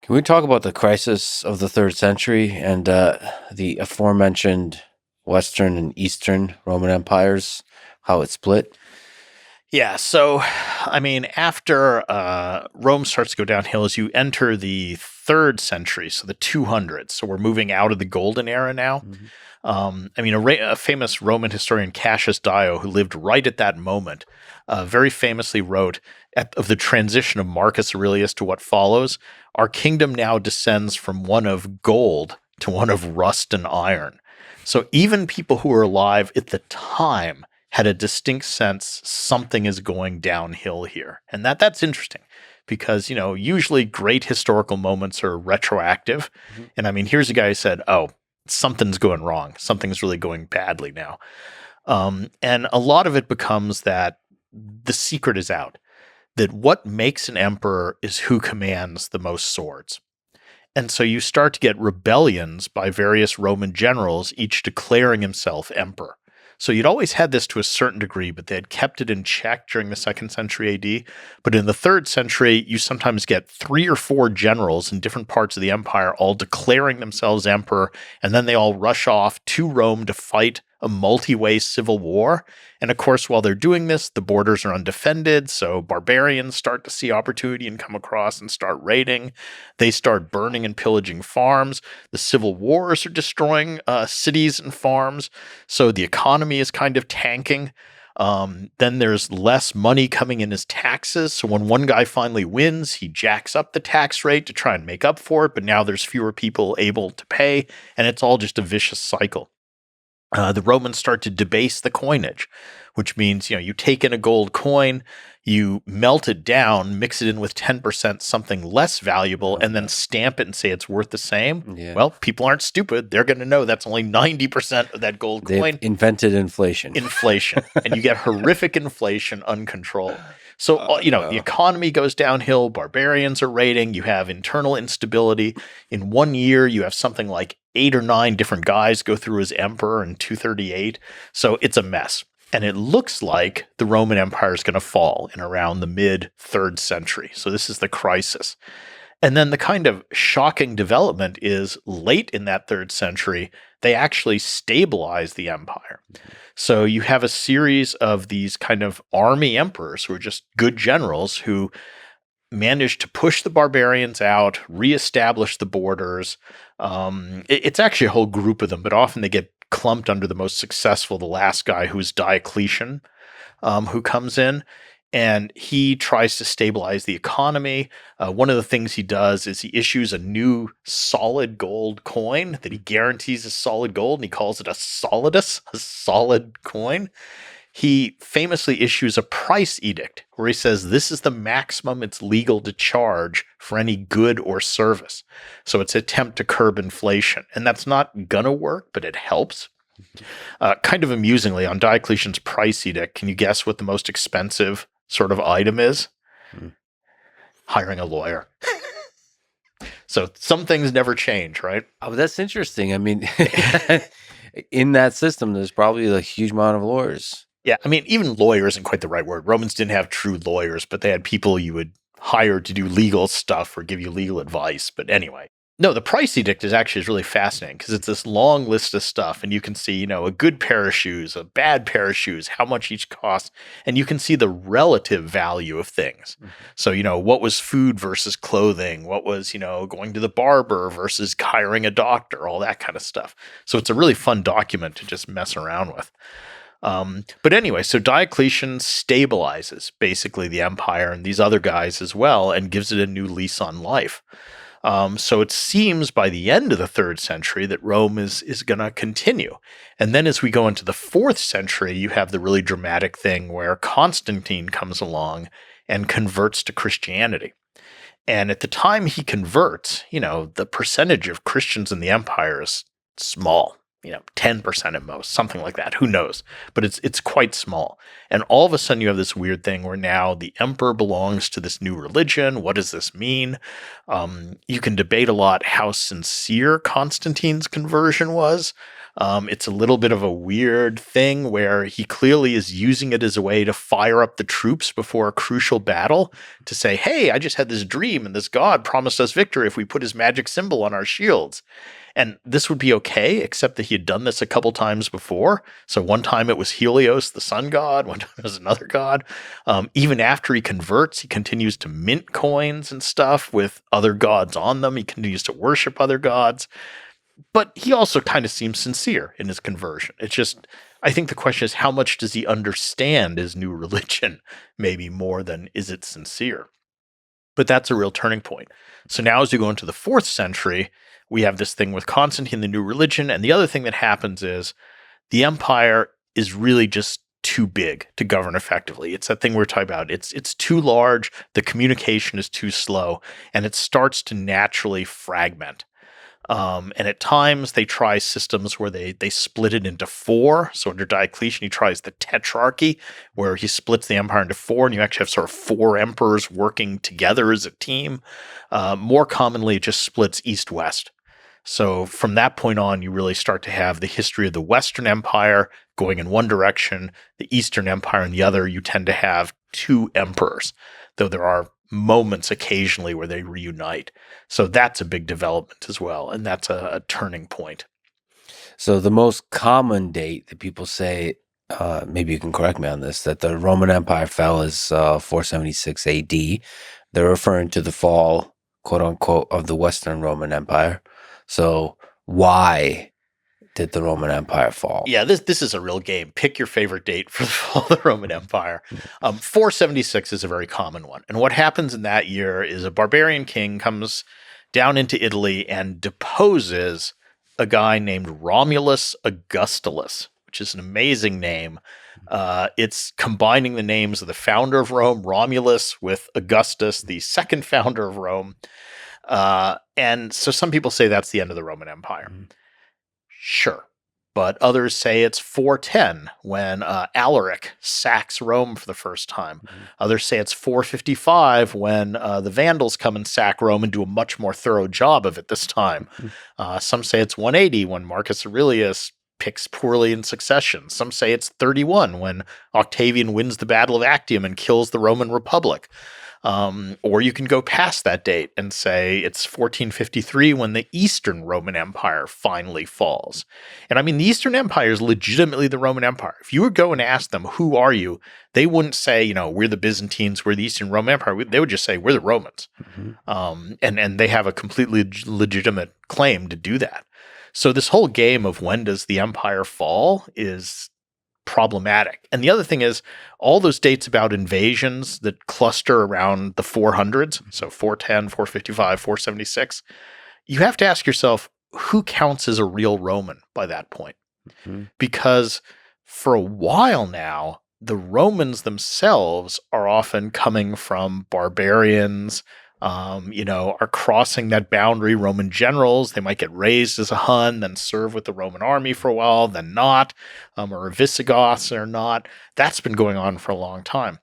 Can we talk about the crisis of the third century and the aforementioned Western and Eastern Roman empires, how it split? Yeah, so I mean, after Rome starts to go downhill, as you enter the third century, so the 200s, so we're moving out of the golden era now. Mhm. I mean, a famous Roman historian, Cassius Dio, who lived right at that moment, very famously wrote of the transition of Marcus Aurelius to what follows. Our kingdom now descends from one of gold to one of rust and iron. So even people who were alive at the time had a distinct sense something is going downhill here. And that's interesting because, usually great historical moments are retroactive. Mhm. And I mean, here's a guy who said, oh, something's going wrong. Something's really going badly now. And a lot of it becomes that the secret is out, that what makes an emperor is who commands the most swords. And so you start to get rebellions by various Roman generals, each declaring himself emperor. So you'd always had this to a certain degree, but they had kept it in check during the 2nd century AD. But in the 3rd century, you sometimes get 3 or 4 generals in different parts of the empire all declaring themselves emperor, and then they all rush off to Rome to fight a multi-way civil war. And of course, while they're doing this, the borders are undefended, so barbarians start to see opportunity and come across and start raiding. They start burning and pillaging farms. The civil wars are destroying cities and farms. So the economy is kind of tanking. Then there's less money coming in as taxes. So when one guy finally wins, he jacks up the tax rate to try and make up for it. But now there's fewer people able to pay. And it's all just a vicious cycle. The Romans start to debase the coinage, which means, you take in a gold coin, you melt it down, mix it in with 10% something less valuable, and then stamp it and say it's worth the same. Yeah. Well, people aren't stupid. They're going to know that's only 90% of that gold They've coin. invented inflation. And you get horrific inflation uncontrolled. So, the economy goes downhill. Barbarians are raiding. You have internal instability. In 1 year, you have something like 8 or 9 different guys go through as emperor in 238. So it's a mess. And it looks like the Roman Empire is going to fall in around the mid-3rd century. So this is the crisis. And then the kind of shocking development is late in that 3rd century, they actually stabilize the empire. So you have a series of these kind of army emperors who are just good generals who managed to push the barbarians out, reestablish the borders. It's actually a whole group of them, but often they get clumped under the most successful, the last guy, who's Diocletian, who comes in. And he tries to stabilize the economy. One of the things he does is he issues a new solid gold coin that he guarantees is solid gold, and he calls it a solidus, a solid coin. He famously issues a price edict where he says this is the maximum it's legal to charge for any good or service. So it's an attempt to curb inflation. And that's not going to work, but it helps. Kind of amusingly, on Diocletian's price edict, can you guess what the most expensive sort of item is? Hiring a lawyer. So some things never change, right? Oh, that's interesting. I mean, in that system, there's probably a huge amount of lawyers. Yeah, I mean, even lawyer isn't quite the right word. Romans didn't have true lawyers, but they had people you would hire to do legal stuff or give you legal advice. But anyway, no, the price edict is really fascinating because it's this long list of stuff, and you can see, a good pair of shoes, a bad pair of shoes, how much each costs, and you can see the relative value of things. Mm-hmm. So, what was food versus clothing? What was, going to the barber versus hiring a doctor, all that kind of stuff. So it's a really fun document to just mess around with. But anyway, so Diocletian stabilizes basically the empire and these other guys as well and gives it a new lease on life. So it seems by the end of the 3rd century that Rome is going to continue. And then as we go into the 4th century, you have the really dramatic thing where Constantine comes along and converts to Christianity. And at the time he converts, the percentage of Christians in the empire is small. 10% at most, something like that. Who knows? But it's quite small. And all of a sudden you have this weird thing where now the emperor belongs to this new religion. What does this mean? You can debate a lot how sincere Constantine's conversion was. It's a little bit of a weird thing where he clearly is using it as a way to fire up the troops before a crucial battle to say, hey, I just had this dream and this god promised us victory if we put his magic symbol on our shields. And this would be okay, except that he had done this a couple times before. So one time it was Helios, the sun god. One time it was another god. Even after he converts, he continues to mint coins and stuff with other gods on them. He continues to worship other gods. But he also kind of seems sincere in his conversion. It's just, I think the question is, how much does he understand his new religion? Maybe more than is it sincere? But that's a real turning point. So now as we go into the 4th century, we have this thing with Constantine, the new religion. And the other thing that happens is the empire is really just too big to govern effectively. It's that thing we're talking about. It's too large. The communication is too slow, and it starts to naturally fragment. And at times they try systems where they split it into 4. So under Diocletian, he tries the tetrarchy, where he splits the empire into 4, and you actually have sort of 4 emperors working together as a team. More commonly, it just splits east-west. So from that point on, you really start to have the history of the Western Empire going in one direction, the Eastern Empire in the other. You tend to have 2 emperors, though there are moments occasionally where they reunite. So that's a big development as well, and that's a turning point. So the most common date that people say, maybe you can correct me on this, that the Roman Empire fell is 476 AD. They're referring to the fall, quote unquote, of the Western Roman Empire. So why did the Roman Empire fall? Yeah, this is a real game. Pick your favorite date for the fall of the Roman Empire. 476 is a very common one. And what happens in that year is a barbarian king comes down into Italy and deposes a guy named Romulus Augustulus, which is an amazing name. It's combining the names of the founder of Rome, Romulus, with Augustus, the second founder of Rome. And so some people say that's the end of the Roman Empire. Mm-hmm. Sure. But others say it's 410 when Alaric sacks Rome for the first time. Mm-hmm. Others say it's 455 when the Vandals come and sack Rome and do a much more thorough job of it this time. Mm-hmm. Some say it's 180 when Marcus Aurelius picks poorly in succession. Some say it's 31 when Octavian wins the Battle of Actium and kills the Roman Republic. Or you can go past that date and say it's 1453 when the Eastern Roman Empire finally falls. And I mean, the Eastern Empire is legitimately the Roman Empire. If you were going to ask them, who are you? They wouldn't say, we're the Byzantines, we're the Eastern Roman Empire. They would just say, we're the Romans. Mm-hmm. And they have a completely legitimate claim to do that. So this whole game of when does the empire fall is problematic. And the other thing is all those dates about invasions that cluster around the 400s, so 410, 455, 476, you have to ask yourself, who counts as a real Roman by that point? Mm-hmm. Because for a while now, the Romans themselves are often coming from barbarians, are crossing that boundary. Roman generals, they might get raised as a Hun, then serve with the Roman army for a while, then not, or Visigoths or not. That's been going on for a long time.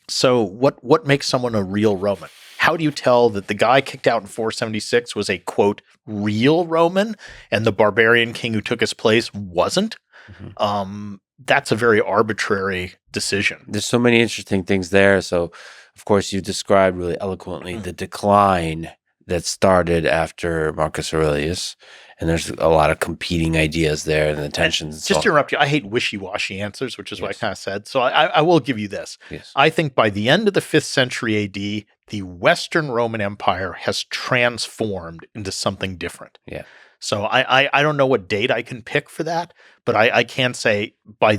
So what makes someone a real Roman? How do you tell that the guy kicked out in 476 was a, quote, real Roman and the barbarian king who took his place wasn't? Mm-hmm. That's a very arbitrary decision. There's so many interesting things there. So, of course, you described really eloquently the decline that started after Marcus Aurelius. And there's a lot of competing ideas there and the tensions. And just to interrupt you, I hate wishy-washy answers, which is what I kind of said. So I will give you this. Yes. I think by the end of the 5th century AD, the Western Roman Empire has transformed into something different. Yeah. So I don't know what date I can pick for that, but I can say by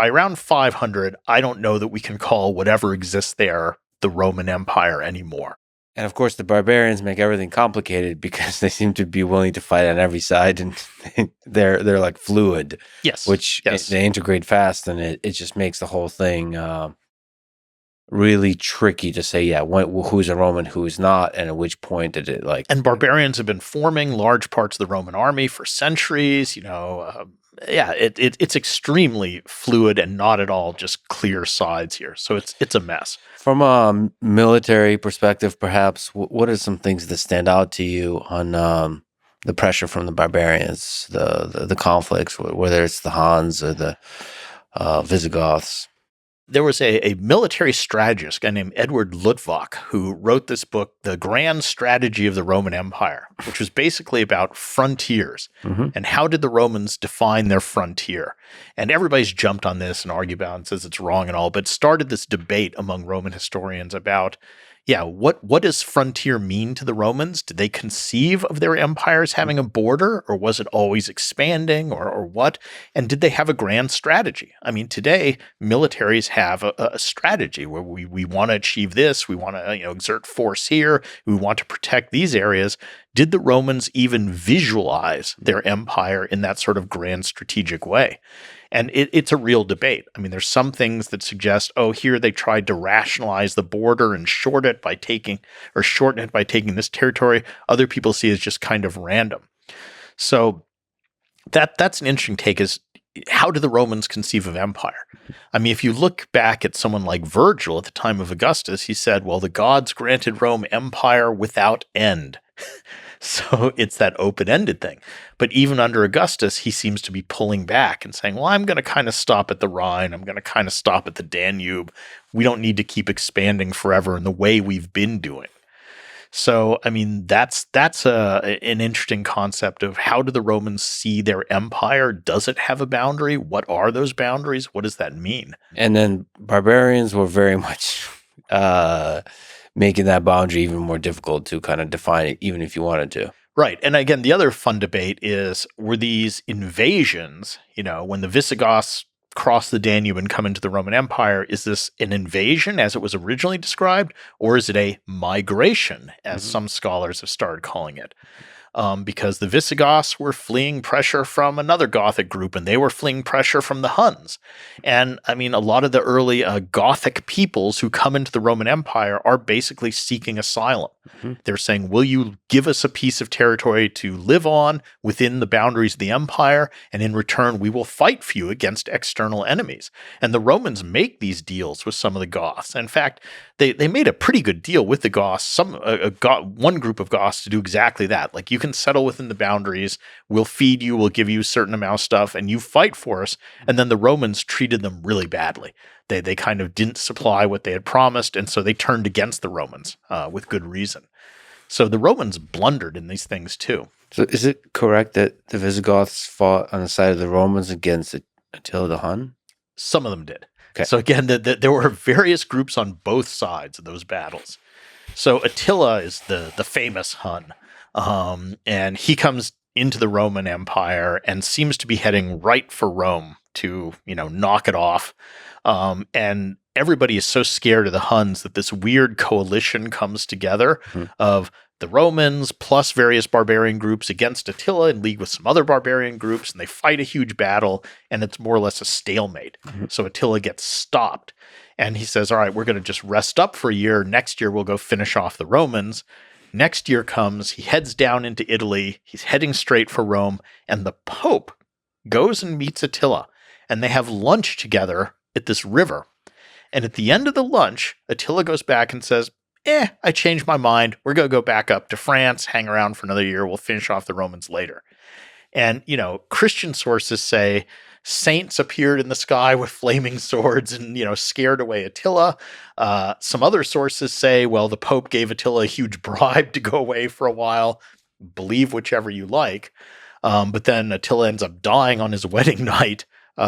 around 500, I don't know that we can call whatever exists there the Roman Empire anymore. And of course, the barbarians make everything complicated because they seem to be willing to fight on every side, and they're like fluid. Yes, which they integrate fast, and it just makes the whole thing really tricky to say, who's a Roman, who's not, and at which point did it like. And barbarians have been forming large parts of the Roman army for centuries. It's extremely fluid and not at all just clear sides here. So it's a mess. From a military perspective, perhaps, what are some things that stand out to you on the pressure from the barbarians, the conflicts, whether it's the Huns or the Visigoths. There was a military strategist, a guy named Edward Luttwak, who wrote this book, The Grand Strategy of the Roman Empire, which was basically about frontiers and how did the Romans define their frontier. And everybody's jumped on this and argued about it and says it's wrong and all, but started this debate among Roman historians about, what does frontier mean to the Romans? Did they conceive of their empires having a border, or was it always expanding, or what? And did they have a grand strategy? I mean, today, militaries have a strategy where we want to achieve this, we want to exert force here, we want to protect these areas. Did the Romans even visualize their empire in that sort of grand strategic way? And it's a real debate. I mean, there's some things that suggest, here they tried to rationalize the border and shorten it by taking this territory. Other people see it as just kind of random. So that's an interesting take, is how do the Romans conceive of empire? I mean, if you look back at someone like Virgil at the time of Augustus, he said, well, the gods granted Rome empire without end. So it's that open-ended thing. But even under Augustus, he seems to be pulling back and saying, well, I'm going to kind of stop at the Rhine. I'm going to kind of stop at the Danube. We don't need to keep expanding forever in the way we've been doing. So, I mean, that's an interesting concept of how do the Romans see their empire? Does it have a boundary? What are those boundaries? What does that mean? And then barbarians were very much making that boundary even more difficult to kind of define it, even if you wanted to. Right. And again, the other fun debate is, were these invasions, when the Visigoths cross the Danube and come into the Roman Empire, is this an invasion as it was originally described, or is it a migration, as some scholars have started calling it? Because the Visigoths were fleeing pressure from another Gothic group, and they were fleeing pressure from the Huns. And I mean, a lot of the early Gothic peoples who come into the Roman Empire are basically seeking asylum. They're saying, will you give us a piece of territory to live on within the boundaries of the empire? And in return, we will fight for you against external enemies. And the Romans make these deals with some of the Goths. In fact, they made a pretty good deal with the Goths, one group of Goths, to do exactly that. Like, you can settle within the boundaries, we'll feed you, we'll give you a certain amount of stuff, and you fight for us. And then the Romans treated them really badly. They kind of didn't supply what they had promised, and so they turned against the Romans with good reason. So the Romans blundered in these things too. So is it correct that the Visigoths fought on the side of the Romans against Attila the Hun? Some of them did. Okay. So again, there were various groups on both sides of those battles. So Attila is the famous Hun, and he comes into the Roman Empire and seems to be heading right for Rome to, knock it off. And everybody is so scared of the Huns that this weird coalition comes together of the Romans plus various barbarian groups against Attila in league with some other barbarian groups, and they fight a huge battle, and it's more or less a stalemate. So Attila gets stopped, and he says, all right, we're going to just rest up for a year. Next year, we'll go finish off the Romans. Next year comes, he heads down into Italy. He's heading straight for Rome, and the Pope goes and meets Attila, and they have lunch together at this river. And at the end of the lunch, Attila goes back and says, I changed my mind. We're going to go back up to France, hang around for another year. We'll finish off the Romans later. And, Christian sources say saints appeared in the sky with flaming swords and, scared away Attila. Some other sources say, well, the Pope gave Attila a huge bribe to go away for a while. Believe whichever you like. But then Attila ends up dying on his wedding night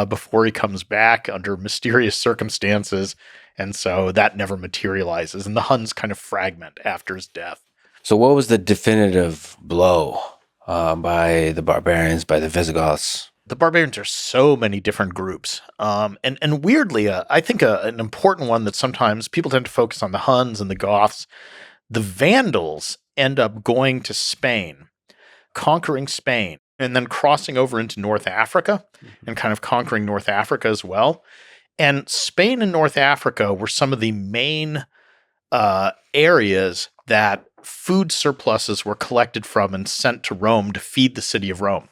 before he comes back under mysterious circumstances. And so that never materializes. And the Huns kind of fragment after his death. So what was the definitive blow by the barbarians, by the Visigoths? The barbarians are so many different groups. And weirdly, I think an important one that sometimes people tend to focus on the Huns and the Goths. The Vandals end up going to Spain, conquering Spain, and then crossing over into North Africa and kind of conquering North Africa as well. And Spain and North Africa were some of the main areas that food surpluses were collected from and sent to Rome to feed the city of Rome.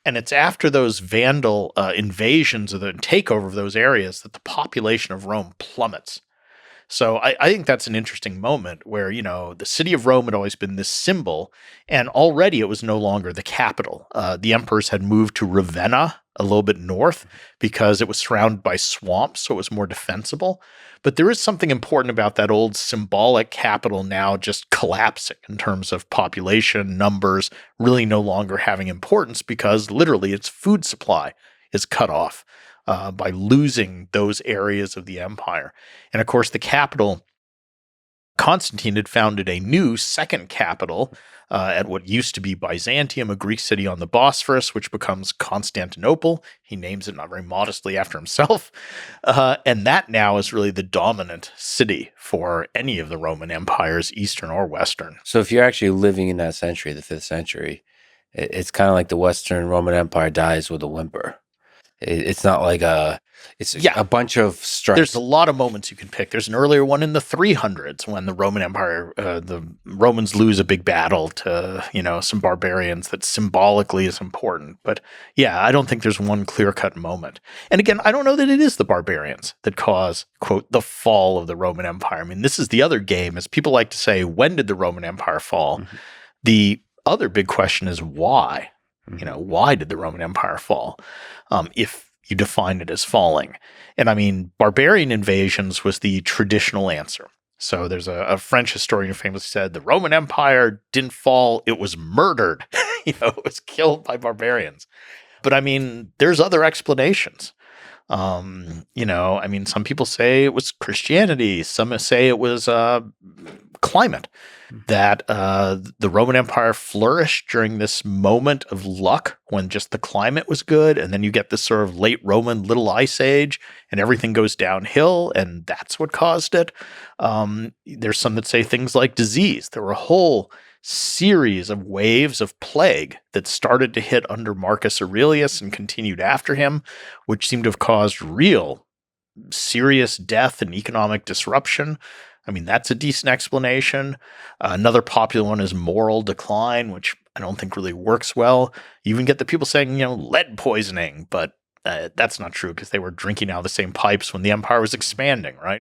And it's after those Vandal invasions or the takeover of those areas that the population of Rome plummets. So I think that's an interesting moment where, the city of Rome had always been this symbol, and already it was no longer the capital. The emperors had moved to Ravenna, a little bit north, because it was surrounded by swamps, so it was more defensible. But there is something important about that old symbolic capital now just collapsing in terms of population, numbers, really no longer having importance because literally its food supply is cut off by losing those areas of the empire. And of course, the capital, Constantine had founded a new second capital at what used to be Byzantium, a Greek city on the Bosphorus, which becomes Constantinople. He names it not very modestly after himself. And that now is really the dominant city for any of the Roman empires, Eastern or Western. So if you're actually living in that century, the 5th century, it's kind of like the Western Roman Empire dies with a whimper. It's not like a bunch of strikes. There's a lot of moments you can pick. There's an earlier one in the 300s when the Roman Empire, the Romans lose a big battle to, some barbarians that symbolically is important. But yeah, I don't think there's one clear-cut moment. And again, I don't know that it is the barbarians that cause, quote, the fall of the Roman Empire. I mean, this is the other game, as people like to say, when did the Roman Empire fall? Mm-hmm. The other big question is why? Why did the Roman Empire fall? If you define it as falling. And I mean, barbarian invasions was the traditional answer. So there's a French historian who famously said, the Roman Empire didn't fall, it was murdered. It was killed by barbarians. But I mean, there's other explanations. Some people say it was Christianity. Some say it was climate, that the Roman Empire flourished during this moment of luck when just the climate was good. And then you get this sort of late Roman little ice age and everything goes downhill. And that's what caused it. There's some that say things like disease. There were a whole series of waves of plague that started to hit under Marcus Aurelius and continued after him, which seemed to have caused real serious death and economic disruption. I mean, that's a decent explanation. Another popular one is moral decline, which I don't think really works well. You even get the people saying, lead poisoning, but that's not true because they were drinking out of the same pipes when the empire was expanding, right?